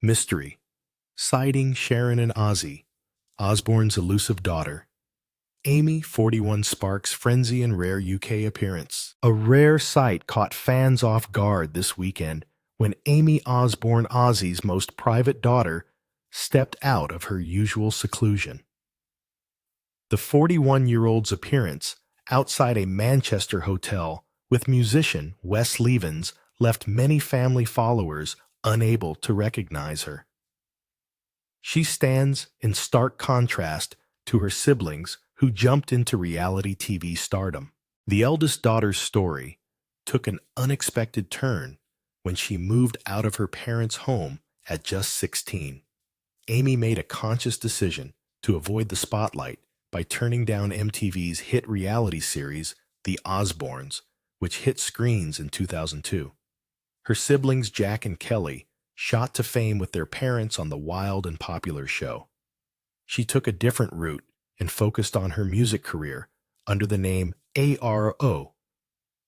Mystery. Citing Sharon and Ozzy, Osbourne's elusive daughter. Aimee, 41, sparks frenzy in rare UK appearance. A rare sight caught fans off guard this weekend when Aimee Osbourne, Ozzy's most private daughter, stepped out of her usual seclusion. The 41-year-old's appearance outside a Manchester hotel with musician Wes Leavins left many family followers unable to recognize her. She stands in stark contrast to her siblings who jumped into reality TV stardom. The eldest daughter's story took an unexpected turn when she moved out of her parents' home at just 16. Aimee made a conscious decision to avoid the spotlight by turning down MTV's hit reality series, The Osbournes, which hit screens in 2002. Her siblings Jack and Kelly shot to fame with their parents on the wild and popular show. She took a different route and focused on her music career under the name ARO,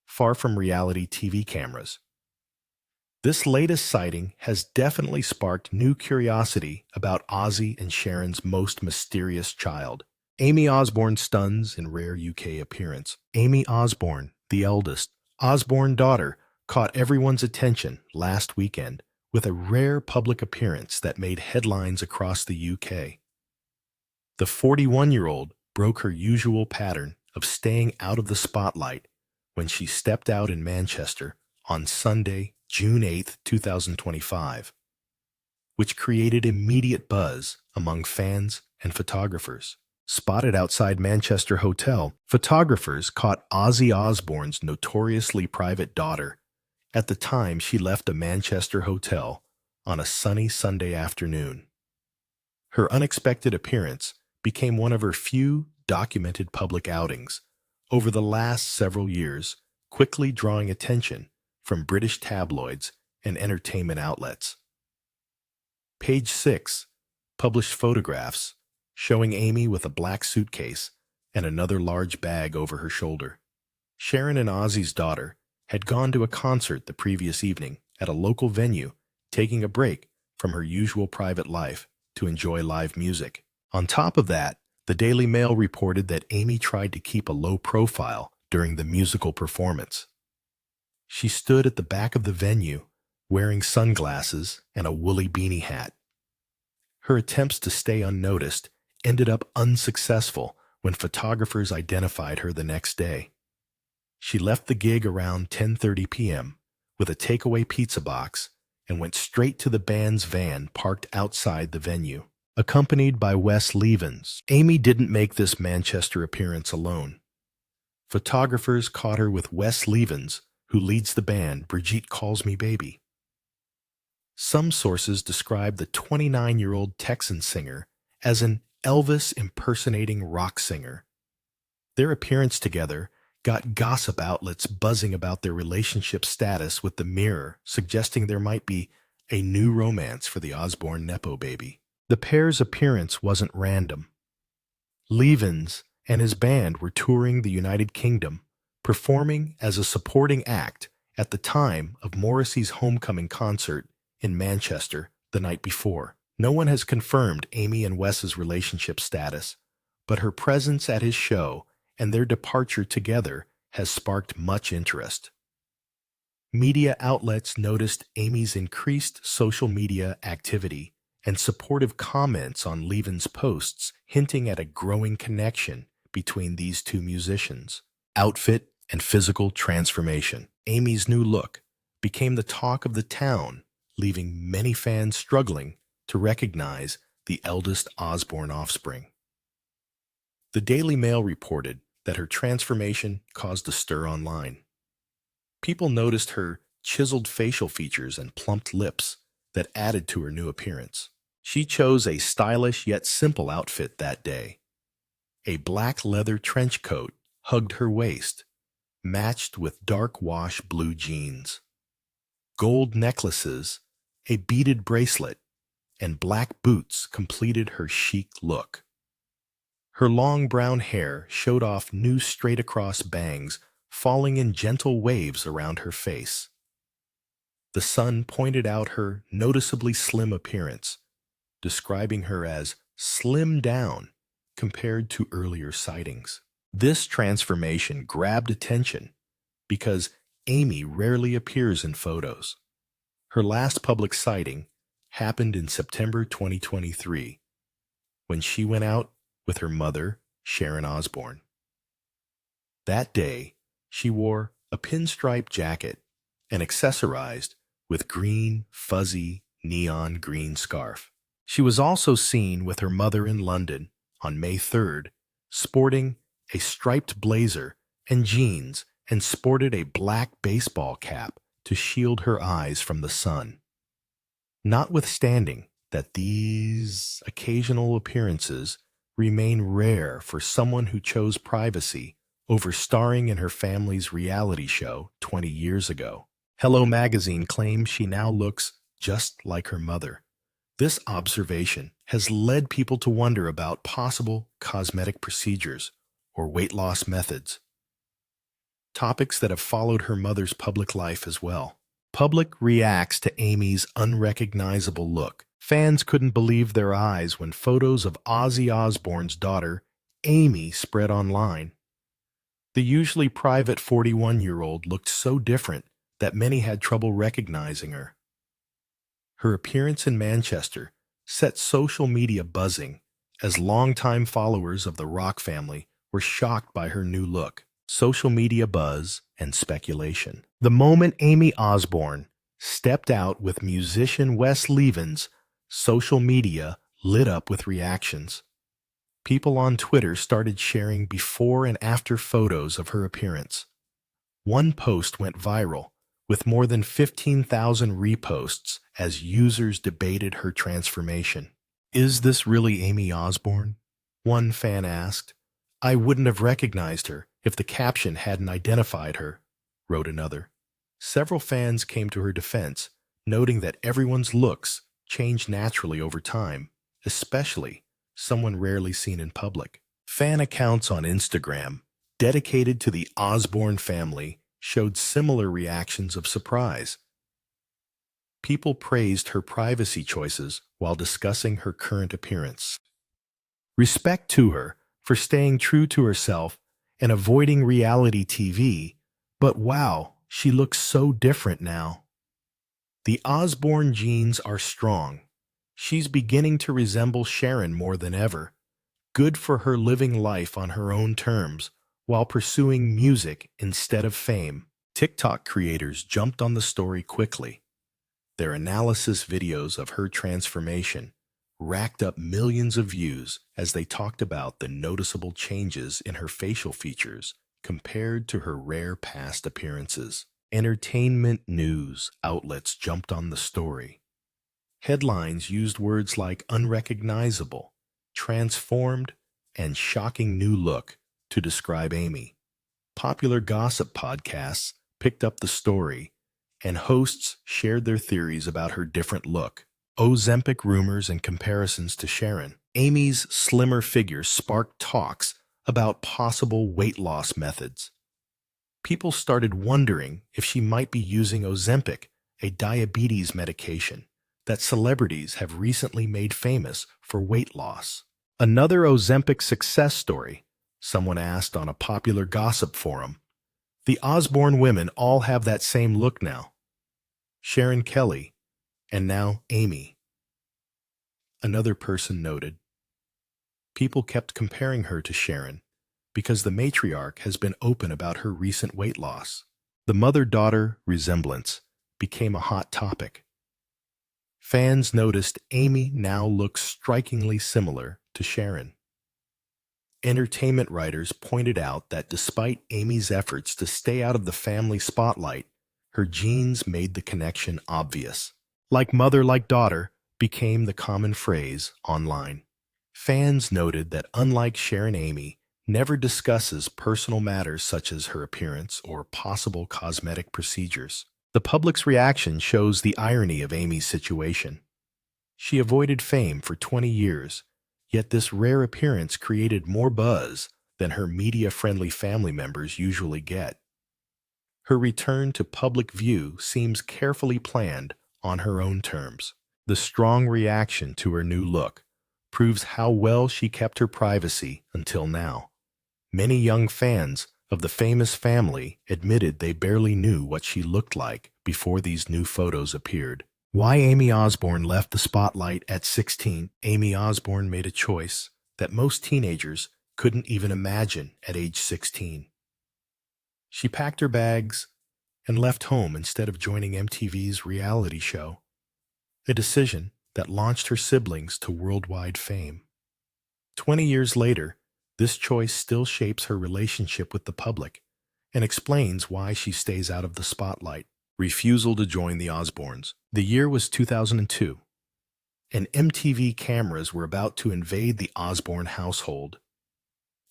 far from reality TV cameras. This latest sighting has definitely sparked new curiosity about Ozzy and Sharon's most mysterious child. Aimee Osbourne stuns in rare UK appearance. Aimee Osbourne, the eldest Osbourne daughter, caught everyone's attention last weekend with a rare public appearance that made headlines across the UK. The 41-year-old broke her usual pattern of staying out of the spotlight when she stepped out in Manchester on Sunday, June 8, 2025, which created immediate buzz among fans and photographers. Spotted outside Manchester Hotel, photographers caught Ozzy Osbourne's notoriously private daughter at the time she left a Manchester hotel on a sunny Sunday afternoon. Her unexpected appearance became one of her few documented public outings over the last several years, quickly drawing attention from British tabloids and entertainment outlets. Page 6 published photographs showing Aimee with a black suitcase and another large bag over her shoulder. Sharon and Ozzy's daughter had gone to a concert the previous evening at a local venue, taking a break from her usual private life to enjoy live music. On top of that, the Daily Mail reported that Aimee tried to keep a low profile during the musical performance. She stood at the back of the venue, wearing sunglasses and a woolly beanie hat. Her attempts to stay unnoticed ended up unsuccessful when photographers identified her the next day. She left the gig around 10:30 p.m. with a takeaway pizza box and went straight to the band's van parked outside the venue. Accompanied by Wes Leavins, Aimee didn't make this Manchester appearance alone. Photographers caught her with Wes Leavins, who leads the band Brigitte Calls Me Baby. Some sources describe the 29-year-old Texan singer as an Elvis impersonating rock singer. Their appearance together got gossip outlets buzzing about their relationship status, with the Mirror suggesting there might be a new romance for the Osbourne Nepo baby. The pair's appearance wasn't random. Leavins and his band were touring the United Kingdom, performing as a supporting act at the time of Morrissey's homecoming concert in Manchester the night before. No one has confirmed Aimee and Wes's relationship status, but her presence at his show and their departure together has sparked much interest. Media outlets noticed Aimee's increased social media activity and supportive comments on Leavins' posts, hinting at a growing connection between these two musicians. Outfit and physical transformation. Aimee's new look became the talk of the town, leaving many fans struggling to recognize the eldest Osbourne offspring. The Daily Mail reported that her transformation caused a stir online. People noticed her chiseled facial features and plumped lips that added to her new appearance. She chose a stylish yet simple outfit that day. A black leather trench coat hugged her waist, matched with dark wash blue jeans. Gold necklaces, a beaded bracelet, and black boots completed her chic look. Her long brown hair showed off new straight-across bangs falling in gentle waves around her face. The Sun pointed out her noticeably slim appearance, describing her as slimmed down compared to earlier sightings. This transformation grabbed attention because Aimee rarely appears in photos. Her last public sighting happened in September 2023 when she went out with her mother, Sharon Ozbourne. That day, she wore a pinstripe jacket and accessorized with green, fuzzy, neon green scarf. She was also seen with her mother in London on May 3rd, sporting a striped blazer and jeans and sported a black baseball cap to shield her eyes from the sun. Notwithstanding that these occasional appearances remain rare for someone who chose privacy over starring in her family's reality show 20 years ago. Hello Magazine claims she now looks just like her mother. This observation has led people to wonder about possible cosmetic procedures or weight loss methods, topics that have followed her mother's public life as well. Public reacts to Aimee's unrecognizable look. Fans couldn't believe their eyes when photos of Ozzy Osbourne's daughter, Aimee, spread online. The usually private 41-year-old looked so different that many had trouble recognizing her. Her appearance in Manchester set social media buzzing as longtime followers of the rock family were shocked by her new look. Social media buzz and speculation. The moment Aimee Osbourne stepped out with musician Wes Leavins, social media lit up with reactions. People on Twitter started sharing before and after photos of her appearance. One post went viral, with more than 15,000 reposts as users debated her transformation. "Is this really Aimee Osbourne?" one fan asked. "I wouldn't have recognized her if the caption hadn't identified her," wrote another. Several fans came to her defense, noting that everyone's looks change naturally over time, especially someone rarely seen in public. Fan accounts on Instagram dedicated to the Osbourne family showed similar reactions of surprise. People praised her privacy choices while discussing her current appearance. Respect to her for staying true to herself and avoiding reality TV, but wow, she looks so different now. The Osbourne genes are strong. She's beginning to resemble Sharon more than ever. Good for her living life on her own terms while pursuing music instead of fame. TikTok creators jumped on the story quickly. Their analysis videos of her transformation racked up millions of views as they talked about the noticeable changes in her facial features compared to her rare past appearances. Entertainment news outlets jumped on the story. Headlines used words like unrecognizable, transformed, and shocking new look to describe Aimee. Popular gossip podcasts picked up the story, and hosts shared their theories about her different look. Ozempic rumors and comparisons to Sharon. Aimee's slimmer figure sparked talks about possible weight loss methods. People started wondering if she might be using Ozempic, a diabetes medication that celebrities have recently made famous for weight loss. Another Ozempic success story, someone asked on a popular gossip forum. The Osbourne women all have that same look now. Sharon Kelly, and now Aimee. Another person noted. People kept comparing her to Sharon because the matriarch has been open about her recent weight loss. The mother-daughter resemblance became a hot topic. Fans noticed Aimee now looks strikingly similar to Sharon. Entertainment writers pointed out that despite Aimee's efforts to stay out of the family spotlight, her genes made the connection obvious. Like mother, like daughter became the common phrase online. Fans noted that unlike Sharon, Aimee never discusses personal matters such as her appearance or possible cosmetic procedures. The public's reaction shows the irony of Aimee's situation. She avoided fame for 20 years, yet this rare appearance created more buzz than her media-friendly family members usually get. Her return to public view seems carefully planned on her own terms. The strong reaction to her new look proves how well she kept her privacy until now. Many young fans of the famous family admitted they barely knew what she looked like before these new photos appeared. Why Aimee Osbourne left the spotlight at 16? Aimee Osbourne made a choice that most teenagers couldn't even imagine at age 16. She packed her bags and left home instead of joining MTV's reality show, a decision that launched her siblings to worldwide fame. 20 years later, this choice still shapes her relationship with the public and explains why she stays out of the spotlight. Refusal to join the Osbournes. The year was 2002, and MTV cameras were about to invade the Osbourne household.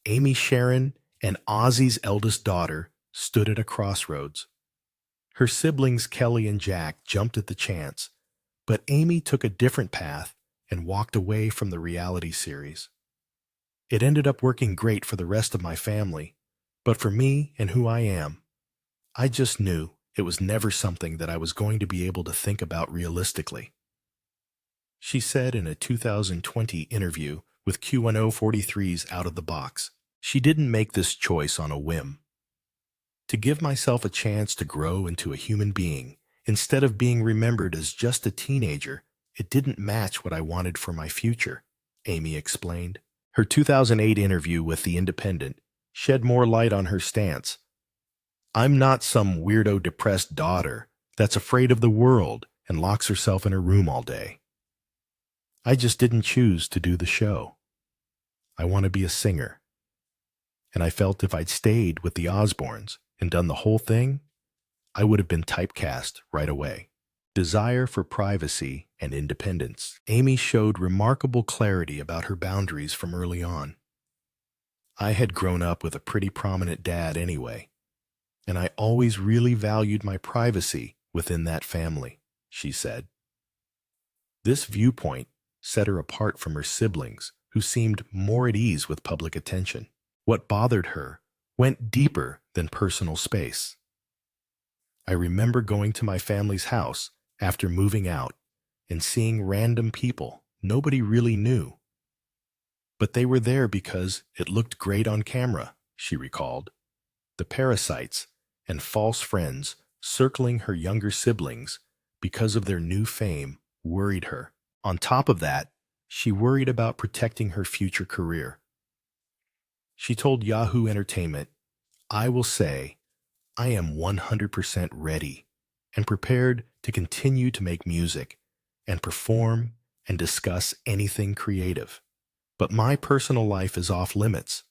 Aimee, Sharon, and Ozzy's eldest daughter stood at a crossroads. Her siblings Kelly and Jack jumped at the chance, but Aimee took a different path and walked away from the reality series. It ended up working great for the rest of my family, but for me and who I am, I just knew it was never something that I was going to be able to think about realistically. She said in a 2020 interview with Q1043's Out of the Box. She didn't make this choice on a whim. To give myself a chance to grow into a human being, instead of being remembered as just a teenager, it didn't match what I wanted for my future, Aimee explained. Her 2008 interview with The Independent shed more light on her stance. I'm not some weirdo depressed daughter that's afraid of the world and locks herself in her room all day. I just didn't choose to do the show. I want to be a singer. And I felt if I'd stayed with the Osbournes and done the whole thing, I would have been typecast right away. Desire for privacy and independence. Aimee showed remarkable clarity about her boundaries from early on. I had grown up with a pretty prominent dad anyway, and I always really valued my privacy within that family, she said. This viewpoint set her apart from her siblings, who seemed more at ease with public attention. What bothered her went deeper than personal space. I remember going to my family's house after moving out and seeing random people nobody really knew. But they were there because it looked great on camera, she recalled. The parasites and false friends circling her younger siblings because of their new fame worried her. On top of that, she worried about protecting her future career. She told Yahoo Entertainment, "I will say, I am 100% ready and prepared to continue to make music and perform and discuss anything creative. But my personal life is off limits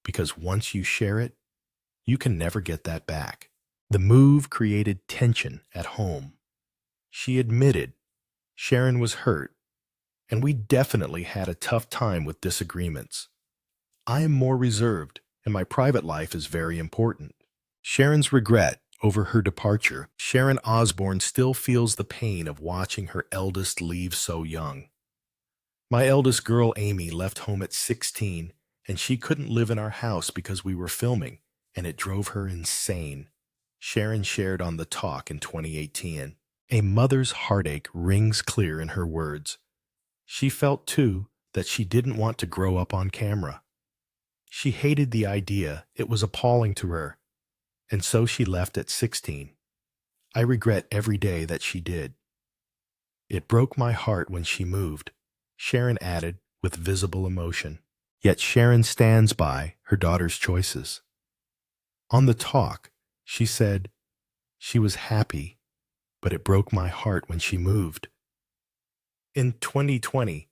because once you share it, you can never get that back." The move created tension at home. She admitted Sharon was hurt, and we definitely had a tough time with disagreements. I am more reserved, and my private life is very important. Sharon's regret over her departure. Sharon Osbourne still feels the pain of watching her eldest leave so young. My eldest girl, Aimee, left home at 16, and she couldn't live in our house because we were filming, and it drove her insane, Sharon shared on The Talk in 2018. A mother's heartache rings clear in her words. She felt, too, that she didn't want to grow up on camera. She hated the idea. It was appalling to her. And so she left at 16. I regret every day that she did. It broke my heart when she moved, Sharon added with visible emotion. Yet Sharon stands by her daughter's choices. On The Talk, she said she was happy, but it broke my heart when she moved. In 2020,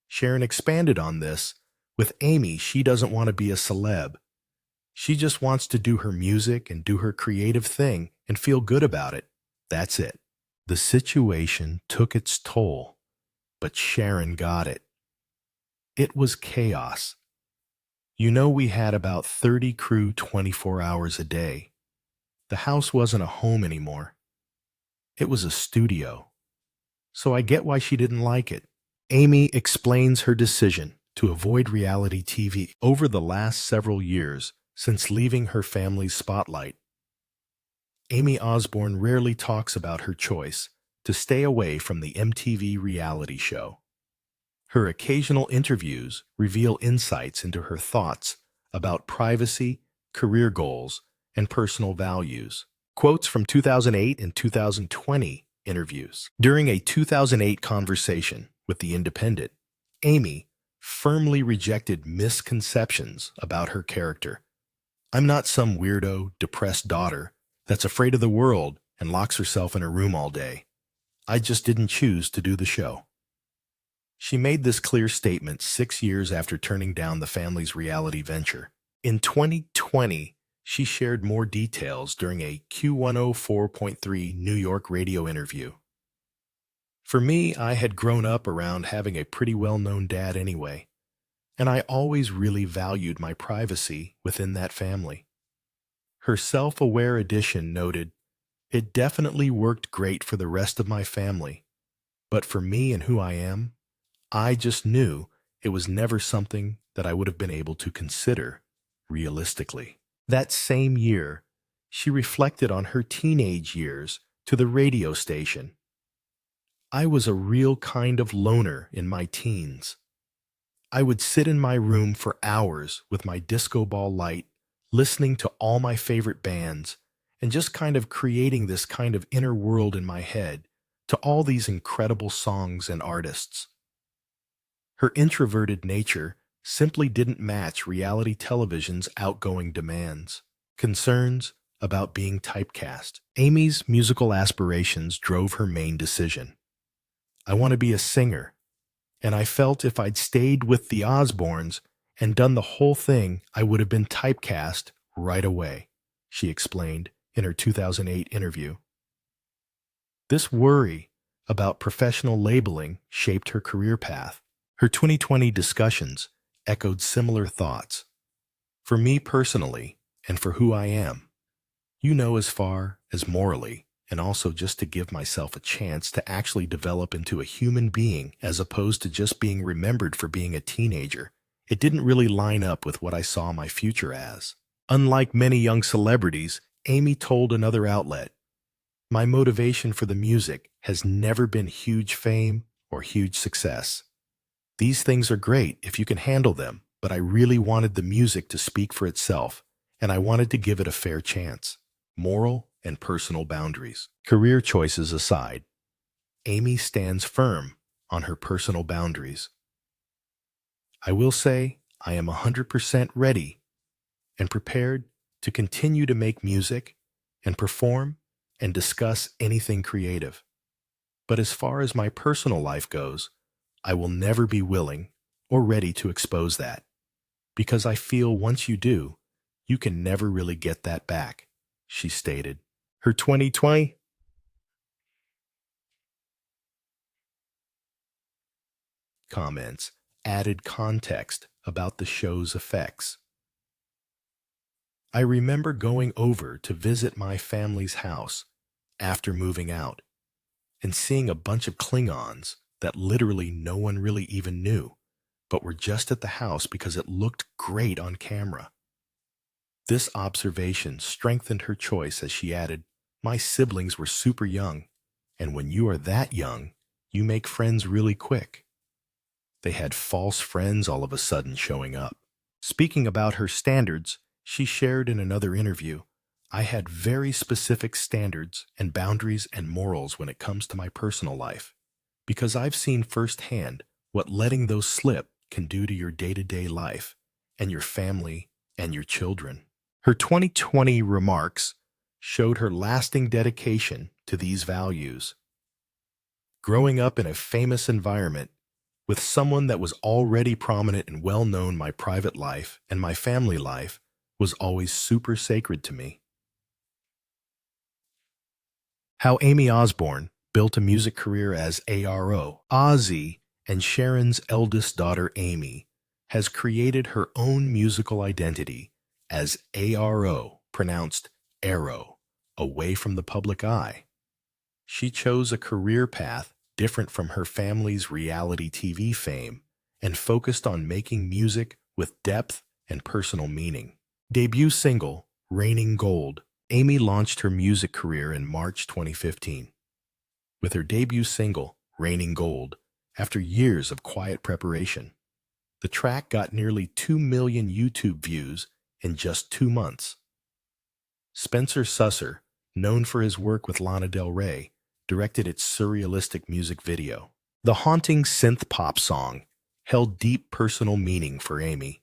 Sharon expanded on this. With Aimee, she doesn't want to be a celeb. She just wants to do her music and do her creative thing and feel good about it. That's it. The situation took its toll, but Sharon got it. It was chaos. You know, we had about 30 crew 24 hours a day. The house wasn't a home anymore. It was a studio. So I get why she didn't like it. Aimee explains her decision to avoid reality TV over the last several years since leaving her family's spotlight. Aimee Osbourne rarely talks about her choice to stay away from the MTV reality show. Her occasional interviews reveal insights into her thoughts about privacy, career goals, and personal values. Quotes from 2008 and 2020 interviews. During a 2008 conversation with The Independent, Aimee firmly rejected misconceptions about her character. "I'm not some weirdo, depressed daughter that's afraid of the world and locks herself in her room all day. I just didn't choose to do the show." She made this clear statement 6 years after turning down the family's reality venture. In 2020, she shared more details during a Q104.3 New York radio interview. "For me, I had grown up around having a pretty well-known dad anyway, and I always really valued my privacy within that family." Her self-aware edition noted, "It definitely worked great for the rest of my family, but for me and who I am, I just knew it was never something that I would have been able to consider realistically." That same year, she reflected on her teenage years to the radio station. "I was a real kind of loner in my teens. I would sit in my room for hours with my disco ball light, listening to all my favorite bands, and just kind of creating this kind of inner world in my head to all these incredible songs and artists." Her introverted nature simply didn't match reality television's outgoing demands. Concerns about being typecast. Aimee's musical aspirations drove her main decision. "I want to be a singer, and I felt if I'd stayed with the Osbournes and done the whole thing, I would have been typecast right away," she explained in her 2008 interview. This worry about professional labeling shaped her career path. Her 2020 discussions echoed similar thoughts. "For me personally, and for who I am, as far as morally, and also just to give myself a chance to actually develop into a human being as opposed to just being remembered for being a teenager, it didn't really line up with what I saw my future as." Unlike many young celebrities, Aimee told another outlet, "My motivation for the music has never been huge fame or huge success. These things are great if you can handle them, but I really wanted the music to speak for itself, and I wanted to give it a fair chance." Moral and personal boundaries. Career choices aside, Aimee stands firm on her personal boundaries. "I will say I am 100% ready and prepared to continue to make music and perform and discuss anything creative. But as far as my personal life goes, I will never be willing or ready to expose that, because I feel once you do, you can never really get that back," she stated. Her 2020 comments added context about the show's effects. "I remember going over to visit my family's house after moving out and seeing a bunch of Klingons that literally no one really even knew, but were just at the house because it looked great on camera." This observation strengthened her choice as she added, "My siblings were super young, and when you are that young, you make friends really quick. They had false friends all of a sudden showing up." Speaking about her standards, she shared in another interview, "I had very specific standards and boundaries and morals when it comes to my personal life, because I've seen firsthand what letting those slip can do to your day-to-day life and your family and your children." Her 2020 remarks showed her lasting dedication to these values. "Growing up in a famous environment with someone that was already prominent and well-known, my private life and my family life was always super sacred to me." How Aimee Osbourne built a music career as ARO. Ozzy and Sharon's eldest daughter, Aimee, has created her own musical identity as ARO, pronounced Arrow, away from the public eye. She chose a career path different from her family's reality TV fame and focused on making music with depth and personal meaning. Debut single, Raining Gold, Aimee launched her music career in March 2015 with her debut single, Raining Gold, after years of quiet preparation. The track got nearly 2 million YouTube views in just 2 months. Spencer Susser, known for his work with Lana Del Rey, directed its surrealistic music video. The haunting synth-pop song held deep personal meaning for Aimee.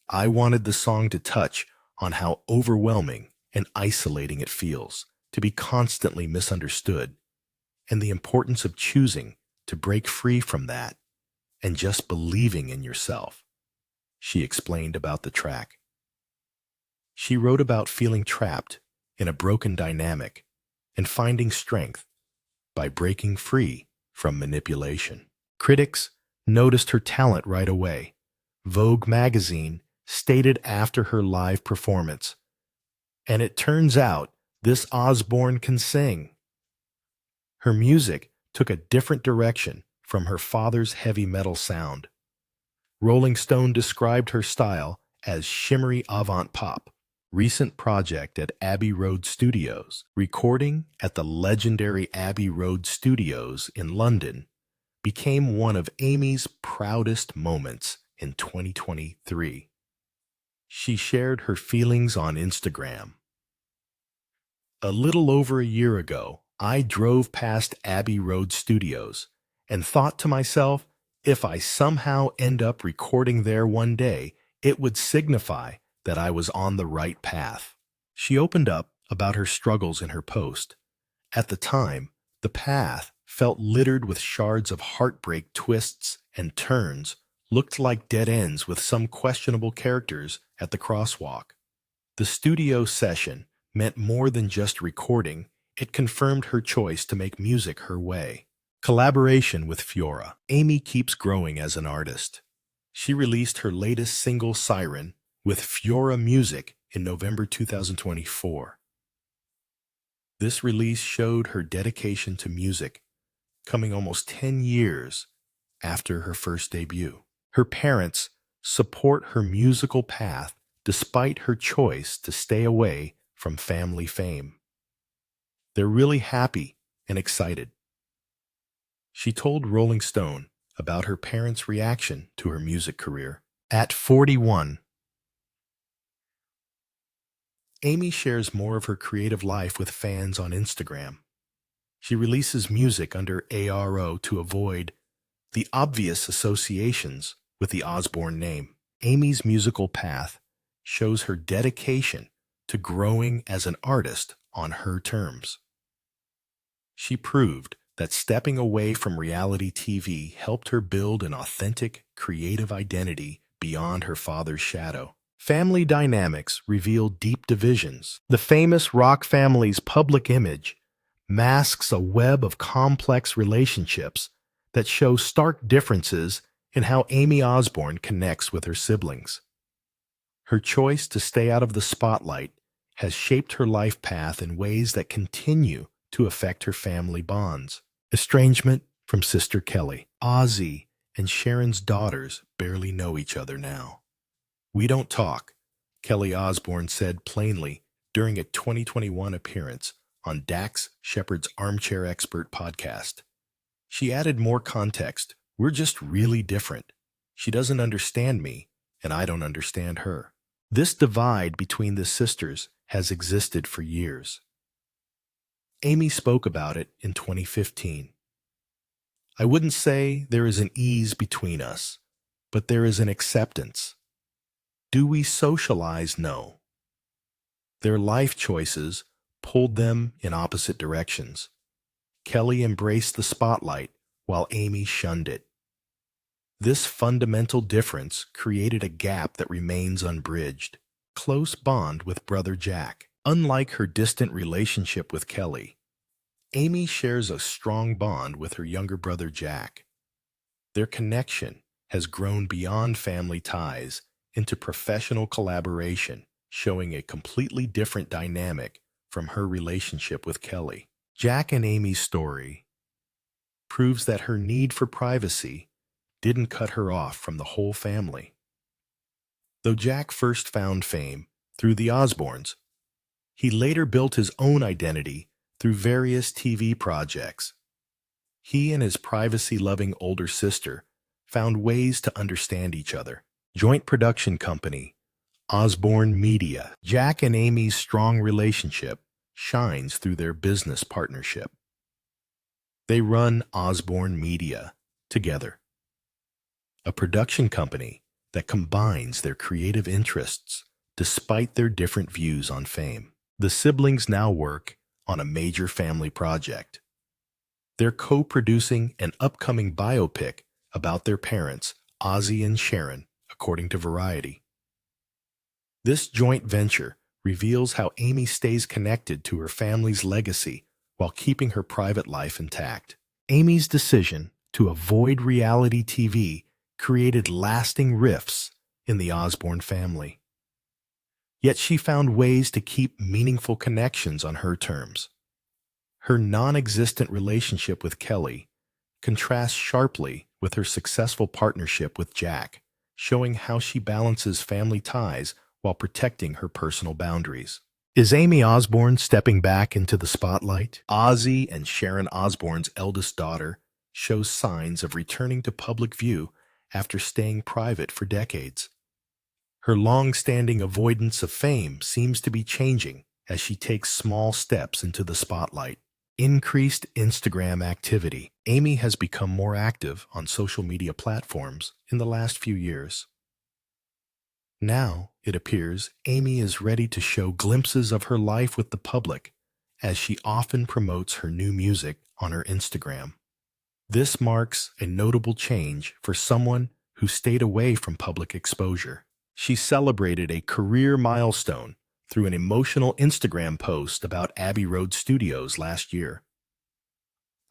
I wanted the song to touch on how overwhelming and isolating it feels to be constantly misunderstood, and the importance of choosing to break free from that and just believing in yourself, she explained about the track. She wrote about feeling trapped in a broken dynamic and finding strength by breaking free from manipulation. Critics noticed her talent right away. Vogue magazine stated after her live performance, "And it turns out this Osbourne can sing." Her music took a different direction from her father's heavy metal sound. Rolling Stone described her style as shimmery avant-pop. Recent project at Abbey Road Studios, recording at the legendary Abbey Road Studios in London, became one of Aimee's proudest moments in 2023. She shared her feelings on Instagram. "A little over a year ago, I drove past Abbey Road Studios and thought to myself, if I somehow end up recording there one day, it would signify that I was on the right path." She opened up about her struggles in her post. At the time, the path felt littered with shards of heartbreak, twists and turns, looked like dead ends with some questionable characters at the crosswalk. The studio session meant more than just recording. It confirmed her choice to make music her way. Collaboration with Fiora. Aimee keeps growing as an artist. She released her latest single, Siren, with Fiora Music in November 2024. This release showed her dedication to music, coming almost 10 years after her first debut. Her parents support her musical path despite her choice to stay away from family fame. They're really happy and excited. She told Rolling Stone about her parents' reaction to her music career. At 41, Aimee shares more of her creative life with fans on Instagram. She releases music under ARO to avoid the obvious associations with the Osbourne name. Aimee's musical path shows her dedication to growing as an artist on her terms. She proved that stepping away from reality TV helped her build an authentic, creative identity beyond her father's shadow. Family dynamics reveal deep divisions. The famous rock family's public image masks a web of complex relationships that show stark differences in how Aimee Osbourne connects with her siblings. Her choice to stay out of the spotlight has shaped her life path in ways that continue to affect her family bonds. Estrangement from sister Kelly. Ozzy and Sharon's daughters barely know each other now. "We don't talk," Kelly Osbourne said plainly during a 2021 appearance on Dax Shepard's Armchair Expert podcast. She added more context. "We're just really different. She doesn't understand me, and I don't understand her." This divide between the sisters has existed for years. Aimee spoke about it in 2015. "I wouldn't say there is an ease between us, but there is an acceptance. Do we socialize? No. Their life choices pulled them in opposite directions. Kelly embraced the spotlight while Aimee shunned it. This fundamental difference created a gap that remains unbridged." Close bond with brother Jack. Unlike her distant relationship with Kelly, Aimee shares a strong bond with her younger brother Jack. Their connection has grown beyond family ties into professional collaboration, showing a completely different dynamic from her relationship with Kelly. Jack and Aimee's story proves that her need for privacy didn't cut her off from the whole family. Though Jack first found fame through the Osbournes, He later built his own identity through various TV projects. He and his privacy-loving older sister found ways to understand each other. Joint production company, Osbourne Media. Jack and Aimee's strong relationship shines through their business partnership. They run Osbourne Media together, a production company that combines their creative interests despite their different views on fame. The siblings now work on a major family project. They're co-producing an upcoming biopic about their parents, Ozzy and Sharon, according to Variety. This joint venture reveals how Aimee stays connected to her family's legacy while keeping her private life intact. Aimee's decision to avoid reality TV created lasting rifts in the Osbourne family. Yet she found ways to keep meaningful connections on her terms. Her non-existent relationship with Kelly contrasts sharply with her successful partnership with Jack, showing how she balances family ties while protecting her personal boundaries. Is Aimee Osbourne stepping back into the spotlight? Ozzy and Sharon Osbourne's eldest daughter shows signs of returning to public view after staying private for decades. Her long-standing avoidance of fame seems to be changing as she takes small steps into the spotlight. Increased Instagram activity. Aimee has become more active on social media platforms in the last few years. Now, it appears, Aimee is ready to show glimpses of her life with the public, as she often promotes her new music on her Instagram. This marks a notable change for someone who stayed away from public exposure. She celebrated a career milestone through an emotional Instagram post about Abbey Road Studios last year.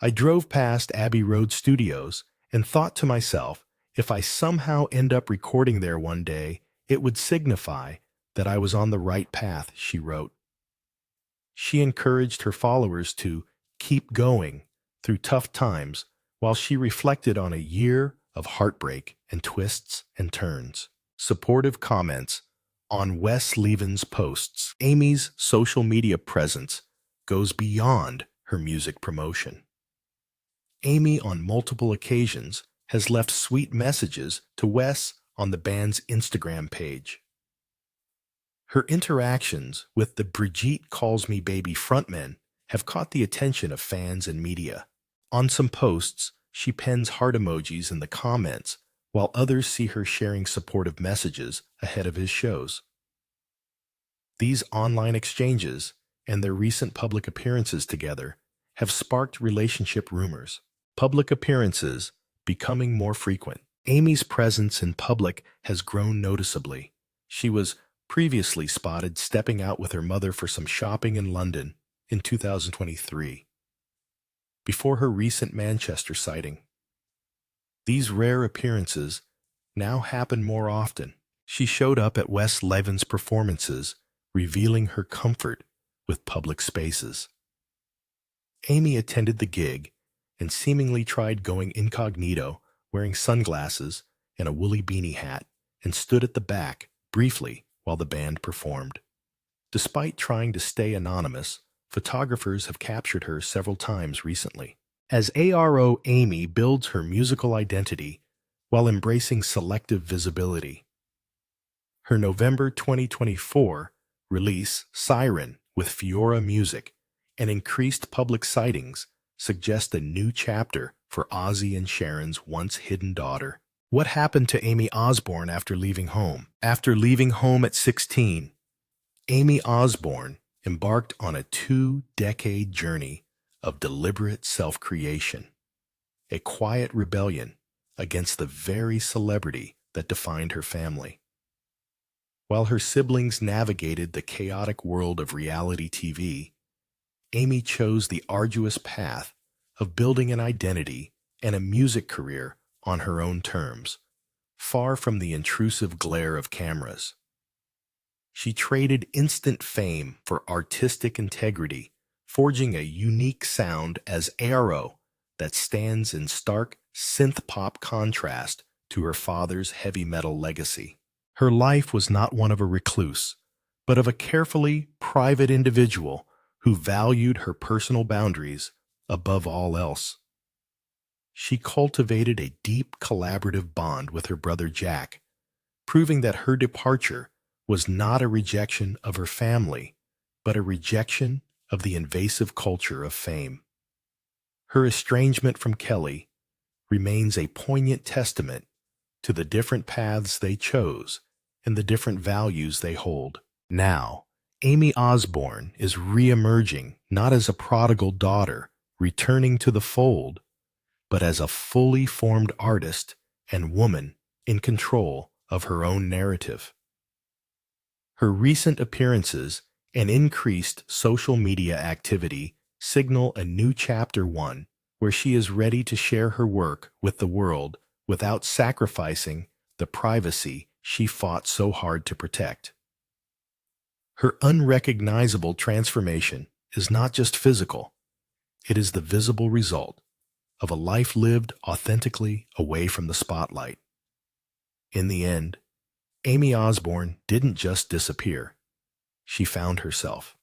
I drove past Abbey Road Studios and thought to myself, if I somehow end up recording there one day, it would signify that I was on the right path, she wrote. She encouraged her followers to keep going through tough times while she reflected on a year of heartbreak and twists and turns. Supportive comments on Wes Leavins' posts. Aimee's social media presence goes beyond her music promotion. Aimee, on multiple occasions, has left sweet messages to Wes on the band's Instagram page. Her interactions with the Brigitte Calls Me Baby frontmen have caught the attention of fans and media. On some posts, she pens heart emojis in the comments, while others see her sharing supportive messages ahead of his shows. These online exchanges and their recent public appearances together have sparked relationship rumors. Public appearances becoming more frequent. Aimee's presence in public has grown noticeably. She was previously spotted stepping out with her mother for some shopping in London in 2023, before her recent Manchester sighting. These rare appearances now happen more often. She showed up at Wes Leavins' performances, revealing her comfort with public spaces. Aimee attended the gig and seemingly tried going incognito, wearing sunglasses and a woolly beanie hat, and stood at the back briefly while the band performed. Despite trying to stay anonymous, photographers have captured her several times recently. As ARO, Aimee builds her musical identity while embracing selective visibility. Her November 2024 release, Siren, with Fiora Music, and increased public sightings suggest a new chapter for Ozzy and Sharon's once-hidden daughter. What happened to Aimee Osbourne after leaving home? After leaving home at 16, Aimee Osbourne embarked on a 2-decade journey of deliberate self-creation, a quiet rebellion against the very celebrity that defined her family. While her siblings navigated the chaotic world of reality TV, Aimee chose the arduous path of building an identity and a music career on her own terms, far from the intrusive glare of cameras. She traded instant fame for artistic integrity, forging a unique sound as ARO that stands in stark synth-pop contrast to her father's heavy metal legacy. Her life was not one of a recluse, but of a carefully private individual who valued her personal boundaries above all else. She cultivated a deep collaborative bond with her brother Jack, proving that her departure was not a rejection of her family, but a rejection of the invasive culture of fame. Her estrangement from Kelly remains a poignant testament to the different paths they chose and the different values they hold. Now, Aimee Osbourne is re-emerging not as a prodigal daughter returning to the fold, but as a fully formed artist and woman in control of her own narrative. Her recent appearances and increased social media activity signal a new chapter one where she is ready to share her work with the world without sacrificing the privacy she fought so hard to protect. Her unrecognizable transformation is not just physical, it is the visible result of a life lived authentically away from the spotlight. In the end, Aimee Osbourne didn't just disappear. She found herself.